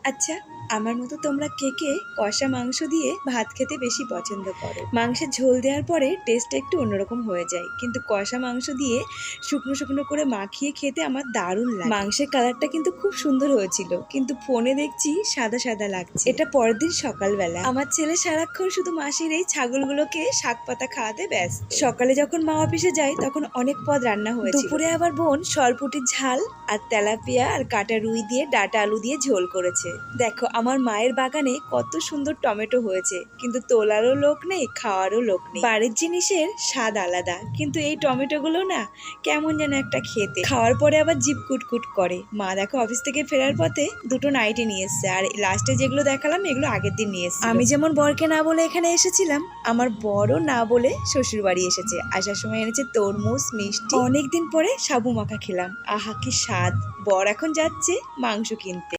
আচ্ছা, আমার মতো তোমরা কে কে কষা মাংস দিয়ে ভাত খেতে বেশি পছন্দ করো? মাংসের ঝোল দেওয়ার পরে টেস্টটা একটু অন্যরকম হয়ে যায়, কিন্তু কষা মাংস দিয়ে শুকনো শুকনো করে মাখিয়ে খেতে আমার দারুণ লাগে। মাংসের কালারটা কিন্তু খুব সুন্দর হয়েছিল, কিন্তু ফোনে দেখছি সাদা সাদা লাগছে। এটা পরের দিন সকালবেলা। আমার ছেলে সারাক্ষণ শুধু মাসির এই ছাগলগুলোকে শাক পাতা খাওয়াতে ব্যস্ত। সকালে যখন মা অফিসে যায় তখন অনেক পদ রান্না হয়েছিল। দুপুরে আবার বোন সরপুটির ঝাল আর তেলাপিয়া আর কাটা রুই দিয়ে ডাটা আলু দিয়ে ঝোল করেছে। দেখো আমার মায়ের বাগানে কত সুন্দর টমেটো হয়েছে, কিন্তু তোলারও লোক নেই, খাওয়ারও লোক নেই। বাড়ির জিনিসের স্বাদ আলাদা, কিন্তু এই টমেটো গুলো না কেমন যেন একটা খেতে। খাওয়ার পরে আবার জিভ কুটকুট করে। মা দেখো অফিস থেকে ফেরার পথে দুটো নাইটি নিয়ে এসছে, আর লাস্টে যেগুলো দেখালাম এগুলো আগের দিন নিয়ে এসছে। আমি যেমন বরকে না বলে এখানে এসেছিলাম, আমার বরও না বলে শ্বশুর বাড়ি এসেছে। আসার সময় এনেছে তরমুজ, মিষ্টি। অনেকদিন পরে সাবু মাখা খেলাম, আহা কি স্বাদ। বর এখন যাচ্ছে মাংস কিনতে।